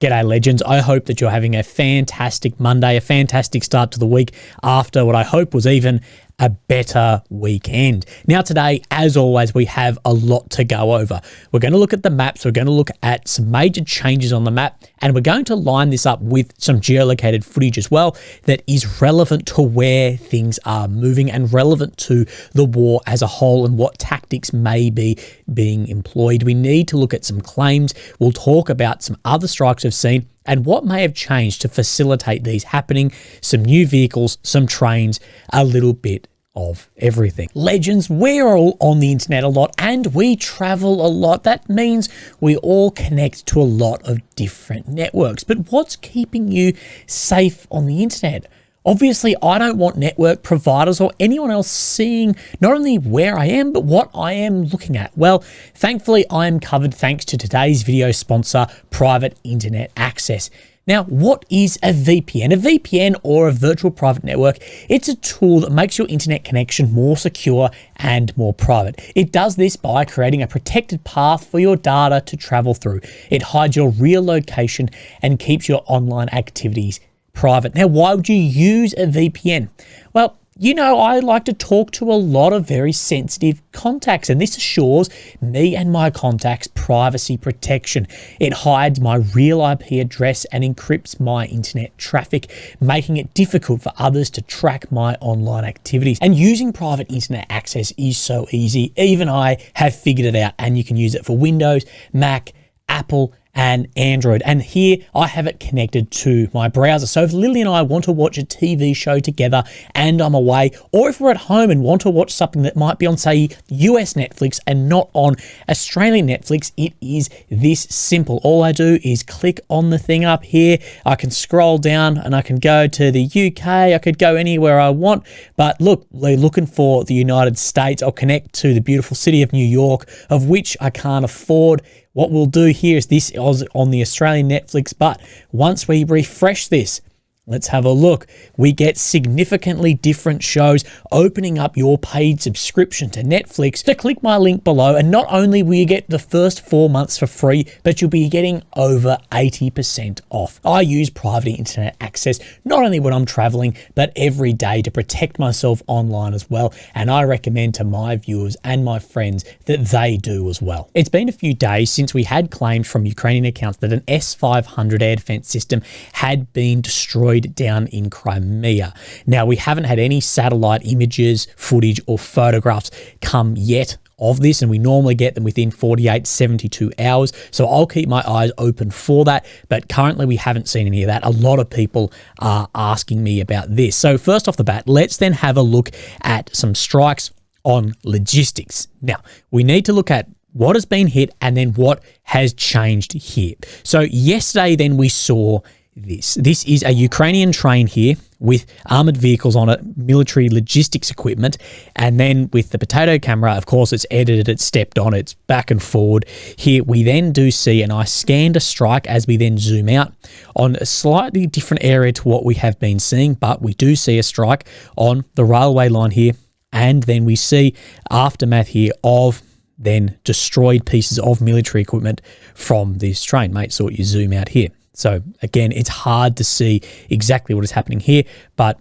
G'day legends, I hope that you're having a fantastic Monday, a fantastic start to the week after what I hope was even a better weekend. Now today, as always, we have a lot to go over. We're going to look at the maps, we're going to look at some major changes on the map, and we're going to line this up with some geolocated footage as well that is relevant to where things are moving and relevant to the war as a whole and what tactics may be being employed. We need to look at some claims. We'll talk about some other strikes we've seen and what may have changed to facilitate these happening, some new vehicles, some trains, a little bit of everything. Legends, we're all on the internet a lot and we travel a lot. That means we all connect to a lot of different networks. But what's keeping you safe on the internet? Obviously, I don't want network providers or anyone else seeing not only where I am, but what I am looking at. Well, thankfully, I am covered thanks to today's video sponsor, Private Internet Access. Now, what is a VPN? A VPN, or a virtual private network, it's a tool that makes your internet connection more secure and more private. It does this by creating a protected path for your data to travel through. It hides your real location and keeps your online activities private. Now, why would you use a VPN? Well, you know, I like to talk to a lot of very sensitive contacts, and this assures me and my contacts privacy protection. It hides my real IP address and encrypts my internet traffic, making it difficult for others to track my online activities. And using private internet access is so easy. Even I have figured it out, and you can use it for Windows, Mac, Apple, and Android. And here I have it connected to my browser. So if Lily and I want to watch a TV show together and I'm away, or if we're at home and want to watch something that might be on, say, US Netflix and not on Australian Netflix, it is this simple. All I do is click on the thing up here. I can scroll down and I can go to the UK. I could go anywhere I want. But look, we're looking for the United States. I'll connect to the beautiful city of New York, of which I can't afford. What we'll do here is this is on the Australian Netflix, but once we refresh this, let's have a look. We get significantly different shows opening up your paid subscription to Netflix. So click my link below, and not only will you get the first 4 months for free, but you'll be getting over 80% off. I use private internet access not only when I'm traveling, but every day to protect myself online as well. And I recommend to my viewers and my friends that they do as well. It's been a few days since we had claims from Ukrainian accounts that an S-500 air defense system had been destroyed down in Crimea. Now, we haven't had any satellite images, footage, or photographs come yet of this, and we normally get them within 48, 72 hours. So I'll keep my eyes open for that. But currently we haven't seen any of that. A lot of people are asking me about this. So first off the bat, let's then have a look at some strikes on logistics. Now, we need to look at what has been hit and then what has changed here. So yesterday then we saw this. This is a Ukrainian train here with armoured vehicles on it, military logistics equipment, and then with the potato camera, of course, it's edited, it's stepped on, it's back and forward. Here we then do see, and I scanned a strike as we then zoom out on a slightly different area to what we have been seeing, but we do see a strike on the railway line here, and then we see aftermath here of then destroyed pieces of military equipment from this train. Mate, so you zoom out here. So again, it's hard to see exactly what is happening here, but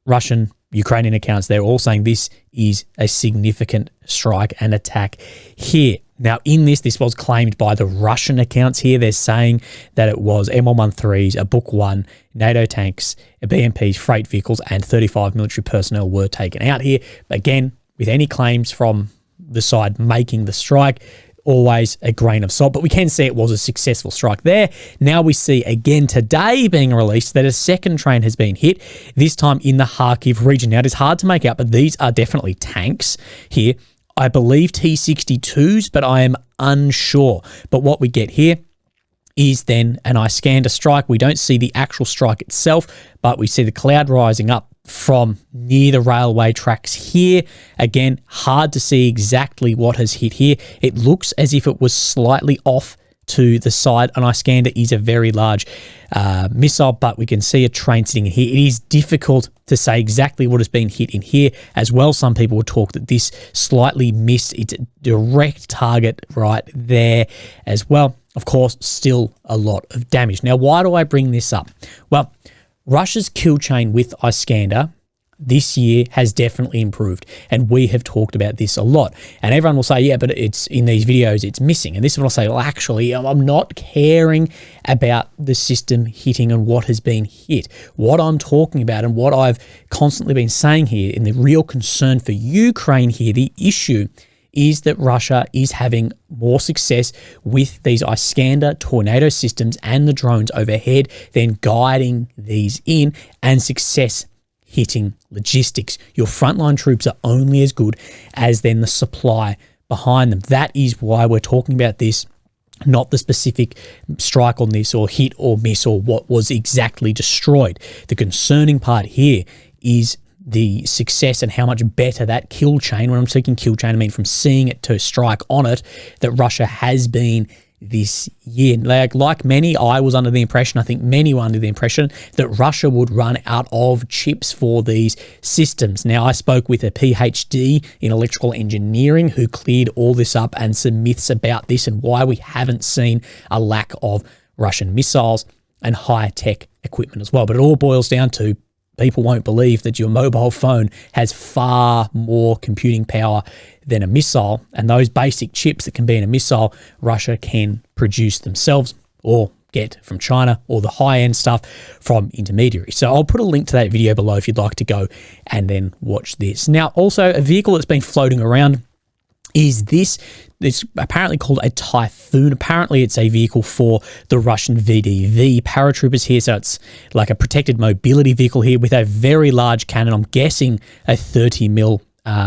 Russian, Ukrainian accounts, they're all saying this is a significant strike and attack here. Now, in this was claimed by the Russian accounts here. They're saying that it was M113s, a Book 1, NATO tanks, BMPs, freight vehicles, and 35 military personnel were taken out here. Again, with any claims from the side making the strike, always a grain of salt, but we can see it was a successful strike there. Now we see again today being released that a second train has been hit, this time in the Kharkiv region. Now it is hard to make out, but these are definitely tanks here. I believe T-62s, but I am unsure. But what we get here is then, and I scanned a strike, we don't see the actual strike itself, but we see the cloud rising up from near the railway tracks here. Again, hard to see exactly what has hit here. It looks as if it was slightly off to the side, and I scanned it is a very large missile, but we can see a train sitting in here. It is difficult to say exactly what has been hit in here as well. Some people would talk that this slightly missed its direct target right there as well. of course, still a lot of damage. Now, why do I bring this up? Well, Russia's kill chain with Iskander this year has definitely improved, and we have talked about this a lot. And everyone will say, yeah, but it's in these videos, it's missing. And this is what I'll say, well, actually, I'm not caring about the system hitting and what has been hit. What I'm talking about and what I've constantly been saying here, and the real concern for Ukraine here, the issue is that Russia is having more success with these Iskander tornado systems and the drones overhead than guiding these in, and success hitting logistics. Your frontline troops are only as good as then the supply behind them. That is why we're talking about this, not the specific strike on this or hit or miss or what was exactly destroyed. The concerning part here is the success and how much better that kill chain, when I'm speaking kill chain, I mean from seeing it to strike on it, that Russia has been this year. Like many, I was under the impression, I think many were under the impression, that Russia would run out of chips for these systems. Now, I spoke with a PhD in electrical engineering who cleared all this up and some myths about this and why we haven't seen a lack of Russian missiles and high-tech equipment as well. But it all boils down to people won't believe that your mobile phone has far more computing power than a missile, and those basic chips that can be in a missile, Russia can produce themselves or get from China, or the high-end stuff from intermediaries. So I'll put a link to that video below if you'd like to go and then watch this. Now, also a vehicle that's been floating around is this. It's apparently called a Typhoon. Apparently it's a vehicle for the Russian VDV paratroopers here. So it's like a protected mobility vehicle here with a very large cannon. I'm guessing a 30mm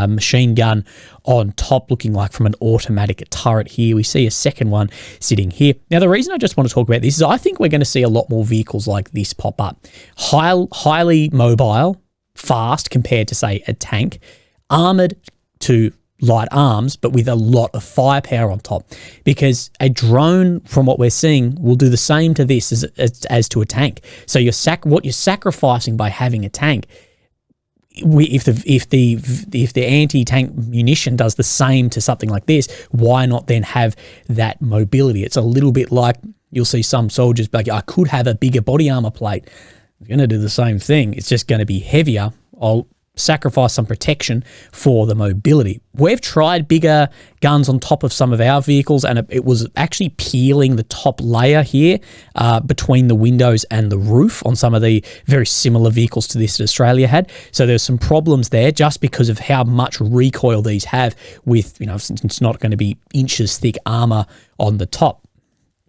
machine gun on top, looking like from an automatic turret here. We see a second one sitting here. Now, the reason I just want to talk about this is I think we're going to see a lot more vehicles like this pop up. Highly mobile, fast compared to, say, a tank, armored to light arms, but with a lot of firepower on top, because a drone, from what we're seeing, will do the same to this as to a tank. So what you're sacrificing by having a tank, if the anti-tank munition does the same to something like this, why not then have that mobility? It's a little bit like you'll see some soldiers be like, I could have a bigger body armor plate. I'm going to do the same thing. It's just going to be heavier. I'll sacrifice some protection for the mobility. We've tried bigger guns on top of some of our vehicles, and it was actually peeling the top layer here between the windows and the roof on some of the very similar vehicles to this that Australia had. So there's some problems there just because of how much recoil these have with, it's not going to be inches thick armor on the top.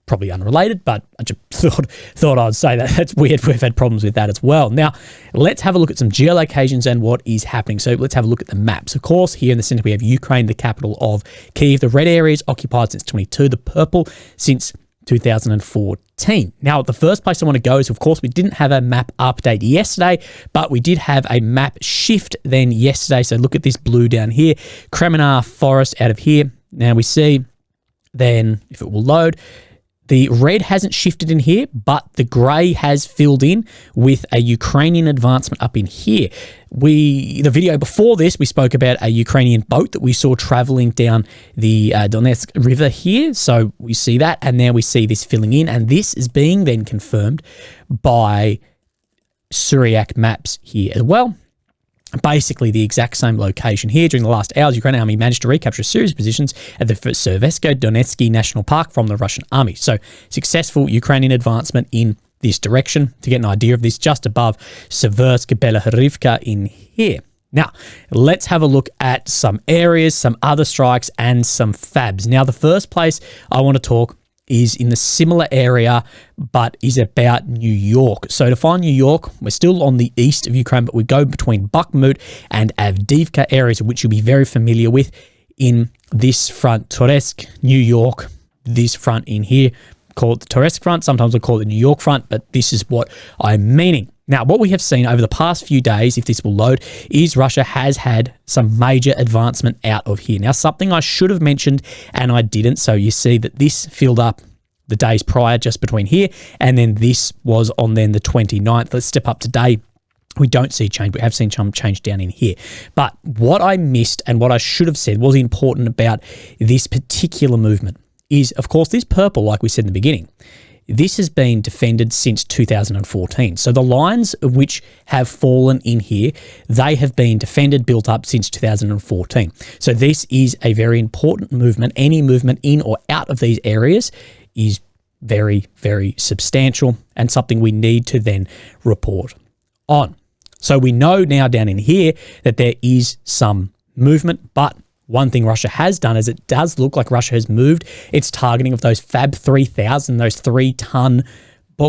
Probably unrelated, but I just thought I'd say that. That's weird. We've had problems with that as well. Now, let's have a look at some geolocations and what is happening. So let's have a look at the maps. Of course, here in the center, we have Ukraine, the capital of Kyiv. The red area is occupied since 22, the purple since 2014. Now, the first place I want to go is, of course, we didn't have a map update yesterday, but we did have a map shift then yesterday. So look at this blue down here, Kremenar Forest out of here. Now we see then, if it will load, the red hasn't shifted in here, but the grey has filled in with a Ukrainian advancement up in here. The video before this, we spoke about a Ukrainian boat that we saw traveling down the Donetsk River here. So we see that, and now we see this filling in, and this is being then confirmed by Syriac maps here as well. Basically the exact same location here. During the last hours, Ukrainian army managed to recapture a series of positions at the Seversko-Donetsky National Park from the Russian army. So successful Ukrainian advancement in this direction. To get an idea of this, just above Seversk-Belahorivka in here. Now, let's have a look at some areas, some other strikes, and some fabs. Now, the first place I want to talk is in the similar area, but is about New York. So to find New York, we're still on the east of Ukraine, but we go between Bakhmut and Avdiivka areas, which you'll be very familiar with in this front, Toretsk, New York, this front in here, called the Toretsk front. Sometimes I call it the New York front, but this is what I'm meaning. Now, what we have seen over the past few days, if this will load, is Russia has had some major advancement out of here. Now, something I should have mentioned and I didn't. So you see that this filled up the days prior just between here, and then this was on then the 29th. Let's step up today. We don't see change. We have seen some change down in here. But what I missed and what I should have said was important about this particular movement is, of course, this purple, like we said in the beginning. This has been defended since 2014. So the lines which have fallen in here, they have been defended, built up since 2014. So this is a very important movement. Any movement in or out of these areas is very, very substantial and something we need to then report on. So we know now down in here that there is some movement, but one thing Russia has done is it does look like Russia has moved its targeting of those Fab 3000, those 3-ton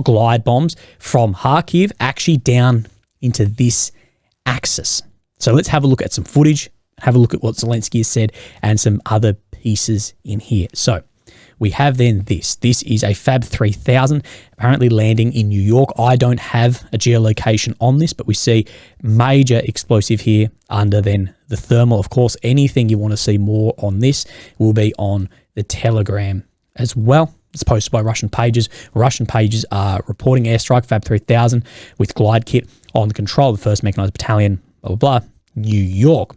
glide bombs from Kharkiv actually down into this axis. So let's have a look at some footage, have a look at what Zelensky has said and some other pieces in here. So we have then this. This is a Fab 3000 apparently landing in New York. I don't have a geolocation on this, but we see major explosive here under then the thermal. Of course, anything you want to see more on this will be on the Telegram as well. It's posted by Russian pages. Russian pages are reporting airstrike Fab 3000 with glide kit on control of the 1st Mechanized Battalion, blah, blah, blah, New York.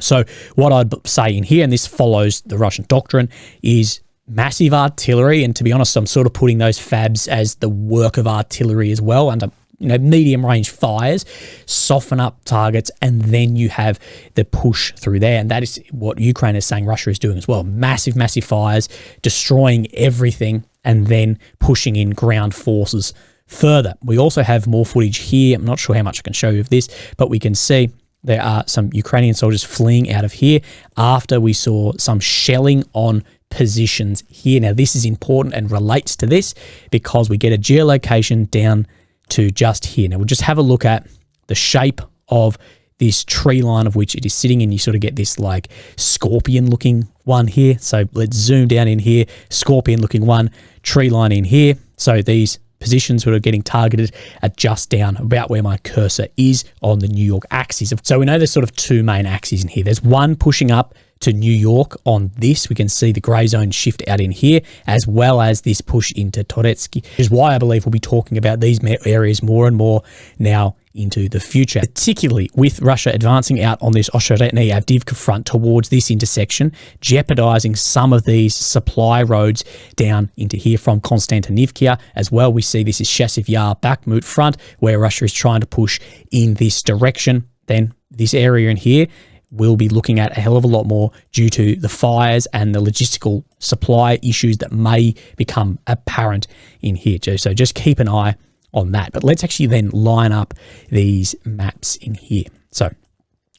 So what I'd say in here, and this follows the Russian doctrine, is massive artillery, and to be honest, I'm sort of putting those Fabs as the work of artillery as well, under medium range fires, soften up targets, and then you have the push through there. And that is what Ukraine is saying Russia is doing as well. Massive, massive fires, destroying everything, and then pushing in ground forces further. We also have more footage here. I'm not sure how much I can show you of this, but we can see there are some Ukrainian soldiers fleeing out of here after we saw some shelling on positions here. Now, this is important and relates to this because we get a geolocation down to just here. Now, we'll just have a look at the shape of this tree line of which it is sitting in. You sort of get this like scorpion looking one here. So let's zoom down in here, scorpion looking one, tree line in here. So these positions that are getting targeted are just down about where my cursor is on the New York axis. So we know there's sort of two main axes in here. There's one pushing up to New York on this. We can see the grey zone shift out in here, as well as this push into Toretsky, which is why I believe we'll be talking about these areas more and more now into the future, particularly with Russia advancing out on this Osheretny-Avdiivka front towards this intersection, jeopardizing some of these supply roads down into here from Konstantinivka as well. We see this is Chasiv Yar Bakhmut front, where Russia is trying to push in this direction. Then this area in here, we'll be looking at a hell of a lot more due to the fires and the logistical supply issues that may become apparent in here. So just keep an eye on that. But let's actually then line up these maps in here. So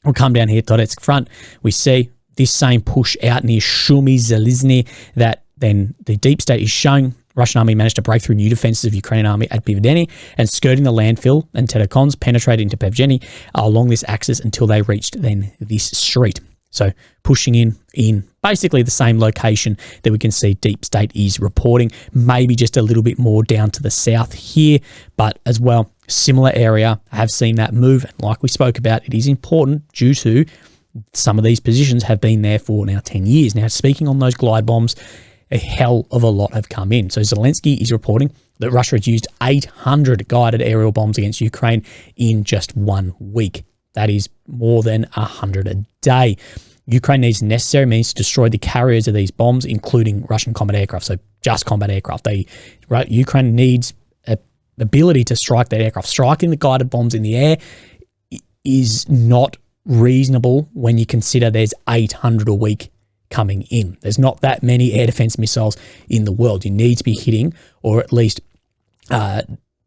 we'll come down here, Donetsk front. We see this same push out near Shumy Zelizny that then the deep state is showing. Russian army managed to break through new defenses of Ukrainian army at Pivdeni and skirting the landfill and Terekons penetrated into Pevgeny along this axis until they reached then this street. So pushing in basically the same location that we can see deep state is reporting, maybe just a little bit more down to the south here, but as well, similar area. I have seen that move. And like we spoke about, it is important due to some of these positions have been there for now 10 years. Now, speaking on those glide bombs, a hell of a lot have come in. So Zelensky is reporting that Russia has used 800 guided aerial bombs against Ukraine in just 1 week. That is more than 100 a day. Ukraine needs necessary means to destroy the carriers of these bombs, including Russian combat aircraft. So just combat aircraft. Ukraine needs an ability to strike that aircraft. Striking the guided bombs in the air is not reasonable when you consider there's 800 a week coming in. There's not that many air defense missiles in the world. You need to be hitting, or at least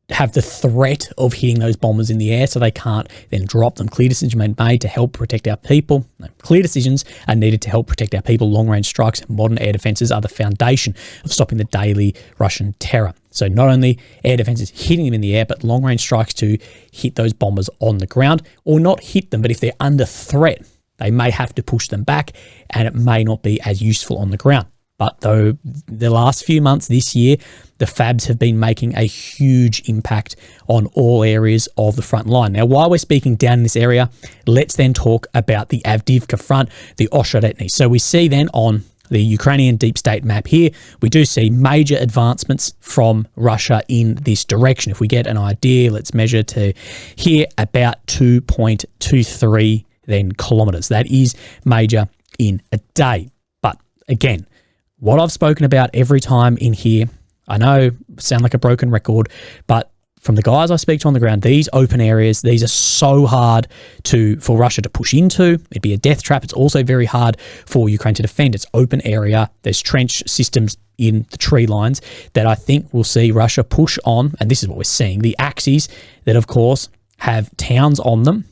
have the threat of hitting those bombers in the air so they can't then drop them. Clear decisions are made to help protect our people. Clear decisions are needed to help protect our people. Long-range strikes and modern air defenses are the foundation of stopping the daily Russian terror. So not only air defenses hitting them in the air, but long-range strikes to hit those bombers on the ground, or not hit them, but if they're under threat, they may have to push them back and it may not be as useful on the ground. But though the last few months this year, the Fabs have been making a huge impact on all areas of the front line. Now, while we're speaking down in this area, let's then talk about the Avdiivka front, the Osheretny. So we see then on the Ukrainian deep state map here, we do see major advancements from Russia in this direction. If we get an idea, let's measure to here about 2.23 then kilometers. That is major in a day. But again, what I've spoken about every time in here, I know I sound like a broken record, but from the guys I speak to on the ground, these open areas, these are so hard for Russia to push into. It'd be a death trap. It's also very hard for Ukraine to defend. It's open area. There's trench systems in the tree lines that I think we'll see Russia push on, and this is what we're seeing. The axes that, of course, have towns on them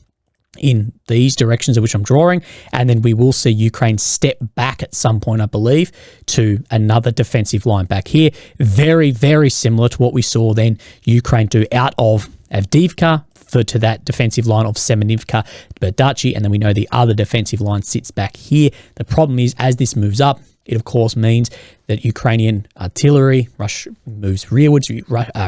in these directions of which I'm drawing, and then we will see Ukraine step back at some point, I believe, to another defensive line back here. Very, very similar to what we saw then Ukraine do out of Avdiivka to that defensive line of Semenivka, Berdachi, and then we know the other defensive line sits back here. The problem is, as this moves up, it, of course, means that Ukrainian artillery moves rearwards,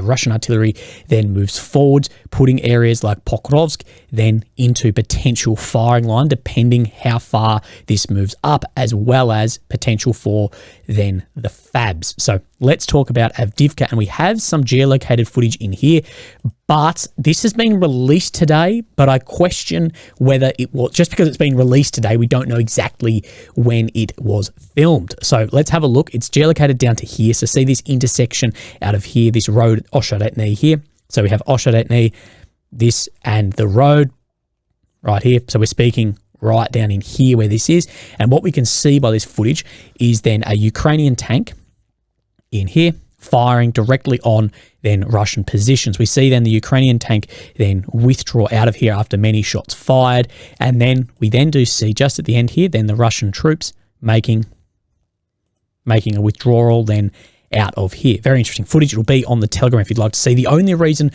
Russian artillery then moves forwards, putting areas like Pokrovsk then into potential firing line, depending how far this moves up, as well as potential for then the FABs. So let's talk about Avdiivka, and we have some geolocated footage in here, but this has been released today, but I question whether it was, just because it's been released today, we don't know exactly when it was filmed. So let's have a look. It's geolocated down to here. So see this intersection out of here, this road, Osharetny here. So we have Osharetny, this, and the road right here. So we're speaking right down in here where this is. And what we can see by this footage is then a Ukrainian tank in here firing directly on then Russian positions. We see then the Ukrainian tank then withdraw out of here after many shots fired. And then we then do see just at the end here, then the Russian troops making a withdrawal then out of here. Very interesting footage. It'll be on the Telegram if you'd like to see. The only reason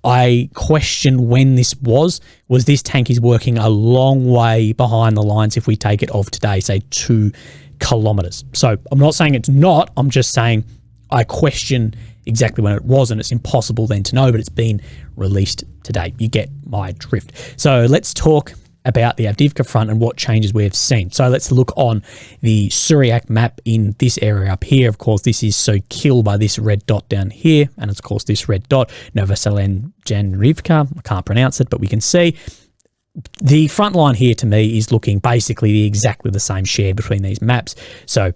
I question when this was this tank is working a long way behind the lines if we take it of today, say 2 kilometers. So I'm not saying it's not, I'm just saying I question exactly when it was, and it's impossible then to know, but it's been released today. You get my drift. So let's talk about the Avdiivka front and what changes we have seen. So let's look on the Syriac map in this area up here. Of course, this is so killed by this red dot down here, and it's, of course, this red dot, Novoselenjanivka. I can't pronounce it, but we can see the front line here to me is looking basically exactly the same shared between these maps. So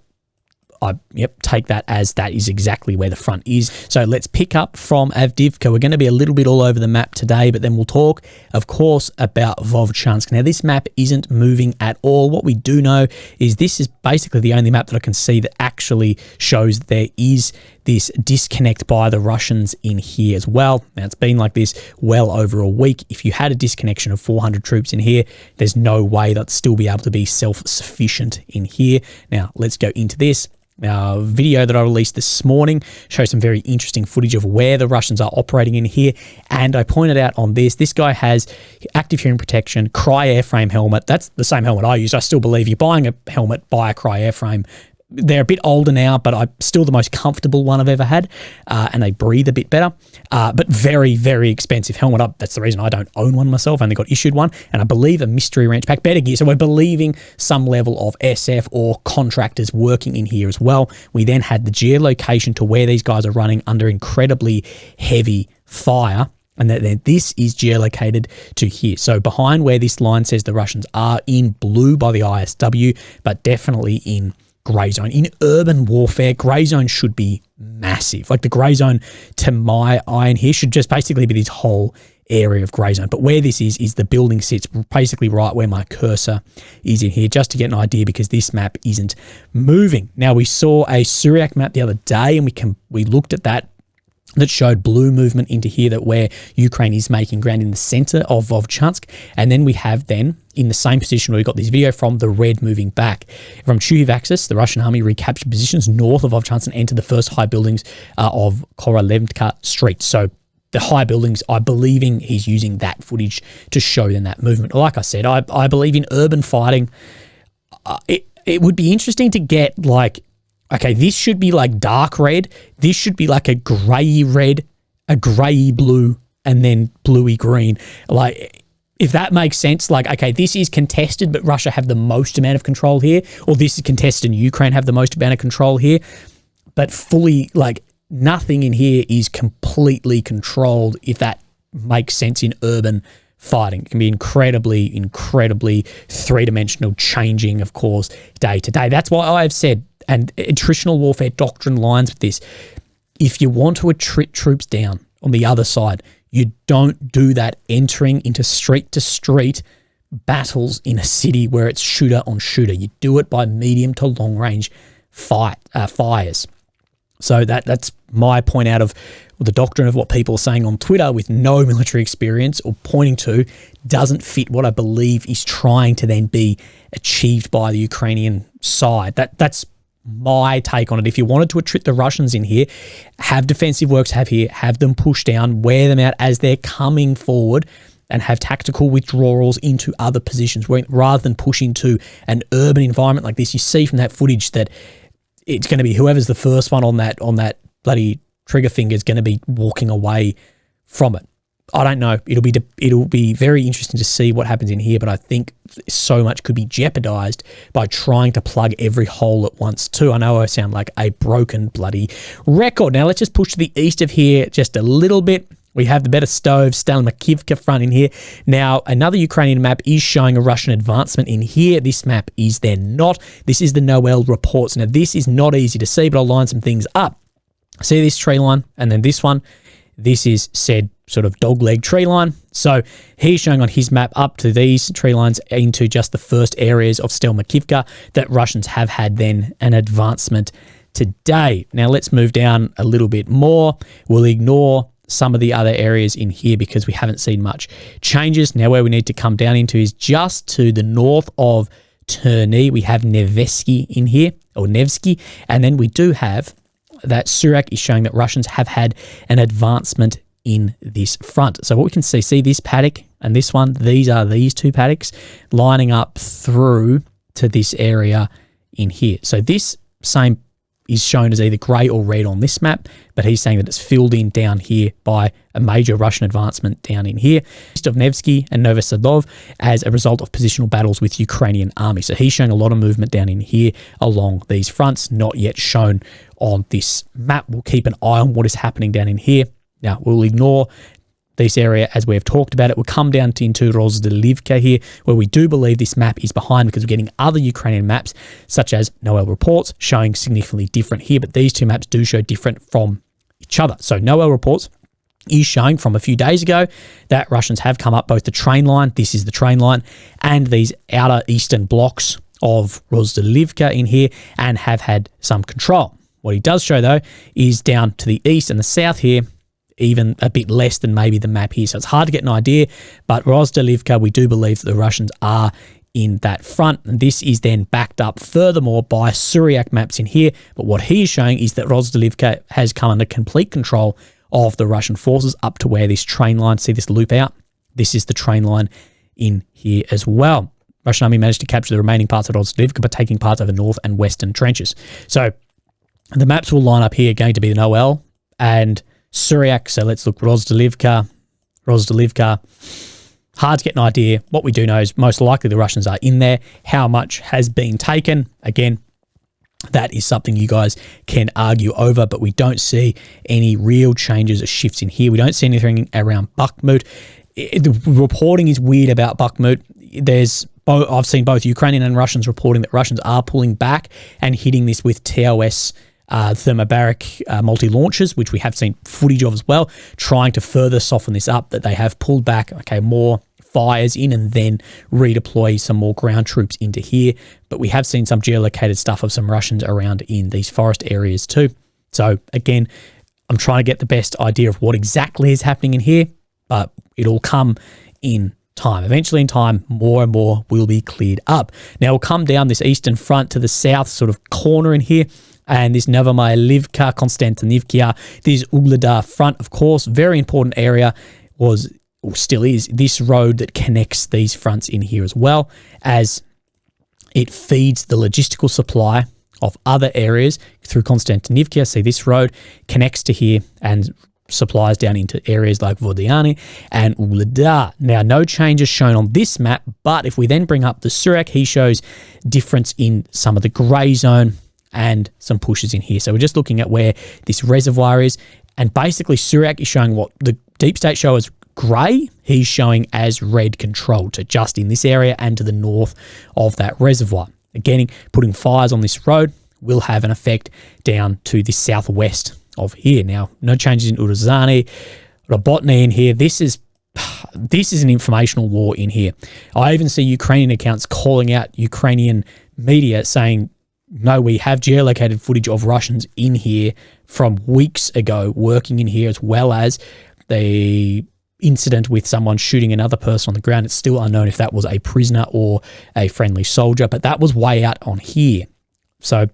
take that as that is exactly where the front is. So let's pick up from Avdiivka. We're going to be a little bit all over the map today, but then we'll talk, of course, about Vovchansk. Now, this map isn't moving at all. What we do know is this is basically the only map that I can see that actually shows there is this disconnect by the Russians in here as well. Now, it's been like this well over a week. If you had a disconnection of 400 troops in here, there's no way that'd still be able to be self-sufficient in here. Now, let's go into this. Our video that I released this morning shows some very interesting footage of where the Russians are operating in here. And I pointed out on this guy has active hearing protection, Cry airframe helmet. That's the same helmet I use. I still believe you're buying a helmet, buy a Cry airframe. They're a bit older now, but I'm still the most comfortable one I've ever had, and they breathe a bit better, but very, very expensive helmet. That's the reason I don't own one myself. I only got issued one, and I believe a mystery wrench pack, better gear. So we're believing some level of SF or contractors working in here as well. We then had the geolocation to where these guys are running under incredibly heavy fire, and then this is geolocated to here. So behind where this line says the Russians are in blue by the ISW, but definitely in grey zone. In urban warfare, grey zone should be massive. Like the grey zone, to my eye in here, should just basically be this whole area of grey zone. But where this is the building sits basically right where my cursor is in here, just to get an idea, because this map isn't moving. Now, we saw a Syriac map the other day, and we looked at that showed blue movement into here, that where Ukraine is making ground in the center of Vovchansk. And then we have then, in the same position where we got this video from, the red moving back. From Chuhivaksis, the Russian army recaptured positions north of Vovchansk and entered the first high buildings of Korolevka Street. So the high buildings, I believing he's using that footage to show them that movement. Like I said, I believe in urban fighting. It would be interesting to get like, okay, this should be like dark red. This should be like a grey red, a grey blue, and then bluey green. Like, if that makes sense, like, okay, this is contested, but Russia have the most amount of control here, or this is contested and Ukraine have the most amount of control here, but fully, like, nothing in here is completely controlled, if that makes sense in urban fighting. It can be incredibly, incredibly three-dimensional, changing, of course, day to day. That's why I've said and attritional warfare doctrine lines with this. If you want to attrit troops down on the other side, you don't do that entering into street-to-street battles in a city where it's shooter on shooter. You do it by medium to long range fires. So that's my point out of the doctrine of what people are saying on Twitter with no military experience or pointing to doesn't fit what I believe is trying to then be achieved by the Ukrainian side. That's my take on it. If you wanted to attrit the Russians in here, have defensive works have them push down, wear them out as they're coming forward, and have tactical withdrawals into other positions rather than push into an urban environment like this. You see from that footage that it's going to be whoever's the first one on that bloody trigger finger is going to be walking away from it. I don't know. It'll be very interesting to see what happens in here, but I think so much could be jeopardized by trying to plug every hole at once too. I know I sound like a broken bloody record. Now let's just push to the east of here just a little bit. We have the better stove, Stelmakivka front in here. Now, another Ukrainian map is showing a Russian advancement in here. This map is then not. This is the Noel reports. Now, this is not easy to see, but I'll line some things up. See this tree line and then this one. This is said sort of dogleg tree line. So he's showing on his map up to these tree lines into just the first areas of Stelmakivka that Russians have had then an advancement today. Now, let's move down a little bit more. We'll ignore some of the other areas in here because we haven't seen much changes. Now where we need to come down into is just to the north of Terny. We have Nevsky in here, or Nevsky, and then we do have that Surak is showing that Russians have had an advancement in this front. So what we can see this paddock and this one, these are these two paddocks lining up through to this area in here. So this same is shown as either grey or red on this map, but he's saying that it's filled in down here by a major Russian advancement down in here, east of Nevsky and Novosadov, as a result of positional battles with Ukrainian army. So he's showing a lot of movement down in here along these fronts, not yet shown on this map. We'll keep an eye on what is happening down in here. Now, we'll ignore this area as we have talked about it. We'll come down into Rozdelivka here, where we do believe this map is behind because we're getting other Ukrainian maps, such as Noel reports, showing significantly different here, but these two maps do show different from each other. So Noel reports is showing from a few days ago that Russians have come up both the train line, this is the train line, and these outer eastern blocks of Rozdelivka in here, and have had some control. What he does show, though, is down to the east and the south here, even a bit less than maybe the map here. So it's hard to get an idea, but Rozdelivka, we do believe that the Russians are in that front. And this is then backed up furthermore by Syriac maps in here. But what he is showing is that Rozdelivka has come under complete control of the Russian forces up to where this train line, see this loop out? This is the train line in here as well. Russian army managed to capture the remaining parts of Rozdelivka, but taking parts over north and western trenches. So the maps will line up here, going to be the Noel and Syriac. So let's look Rozdelivka. Hard to get an idea. What we do know is most likely the Russians are in there. How much has been taken? Again, that is something you guys can argue over, but we don't see any real changes or shifts in here. We don't see anything around Bakhmut. The reporting is weird about Bakhmut. I've seen both Ukrainian and Russians reporting that Russians are pulling back and hitting this with TOS thermobaric multi-launchers, which we have seen footage of as well, trying to further soften this up, that they have pulled back, more fires in and then redeploy some more ground troops into here. But we have seen some geolocated stuff of some Russians around in these forest areas too. So again, I'm trying to get the best idea of what exactly is happening in here, but it'll come in time. Eventually in time, more and more will be cleared up. Now we'll come down this eastern front to the south sort of corner in here, and this Novomaylivka, Konstantinivka, this Ugleda front, of course, very important area, was, or still is, this road that connects these fronts in here as well, as it feeds the logistical supply of other areas through Konstantinivka. See, this road connects to here and supplies down into areas like Vodiane and Ugleda. Now, no changes shown on this map, but if we then bring up the Surak, he shows difference in some of the grey zone and some pushes in here. So we're just looking at where this reservoir is, and basically Surak is showing what the deep state show as grey, he's showing as red controlled, so just in this area and to the north of that reservoir. Again, putting fires on this road will have an effect down to the southwest of here. Now, no changes in Uruzani, Robotny in here. This is an informational war in here. I even see Ukrainian accounts calling out Ukrainian media saying, no, we have geolocated footage of Russians in here from weeks ago working in here, as well as the incident with someone shooting another person on the ground. It's still unknown if that was a prisoner or a friendly soldier, but that was way out on here. So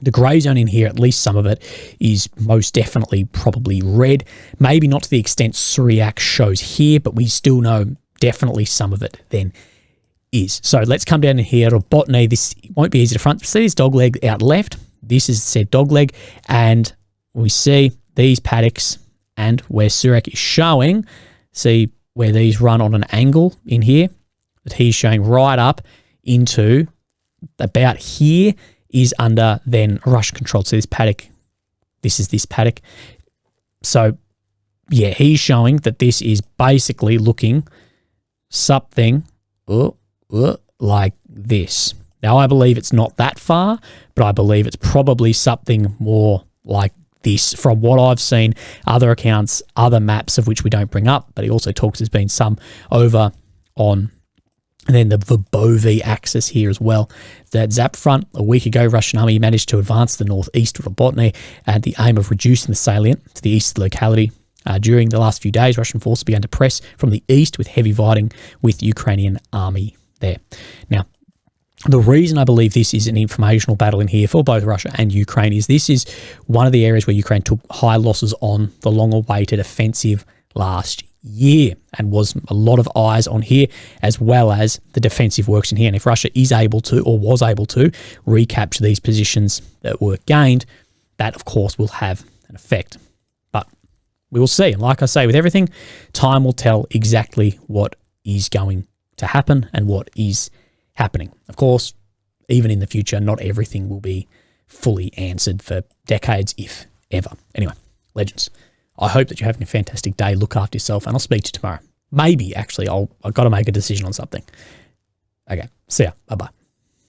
the grey zone in here, at least some of it, is most definitely probably red. Maybe not to the extent Syriac shows here, but we still know definitely some of it then is. So let's come down in here. Robotny, this won't be easy to front. See this dogleg out left? This is said dogleg, and we see these paddocks and where Syriac is showing, see where these run on an angle in here, that he's showing right up into about here is under then Russian control. So this paddock, this is this paddock. So yeah, he's showing that this is basically looking something like this. Now, I believe it's not that far, but I believe it's probably something more like this from what I've seen, other accounts, other maps of which we don't bring up, but he also talks there's been some over on then the Verbovi axis here as well. That Zap front, a week ago, Russian army managed to advance to the northeast of Robotny at the aim of reducing the salient to the east of the locality. During the last few days, Russian forces began to press from the east with heavy fighting with Ukrainian army there. Now, the reason I believe this is an informational battle in here for both Russia and Ukraine is this is one of the areas where Ukraine took high losses on the long-awaited offensive last year, and was a lot of eyes on here, as well as the defensive works in here. And if Russia is able to, or was able to, recapture these positions that were gained, that of course will have an effect. But we will see. And like I say, with everything, time will tell exactly what is going to happen and what is happening. Of course, even in the future, not everything will be fully answered for decades, if ever. Anyway, legends, I hope that you're having a fantastic day. Look after yourself, and I'll speak to you tomorrow. Maybe, actually, I've got to make a decision on something. Okay, see ya. Bye-bye.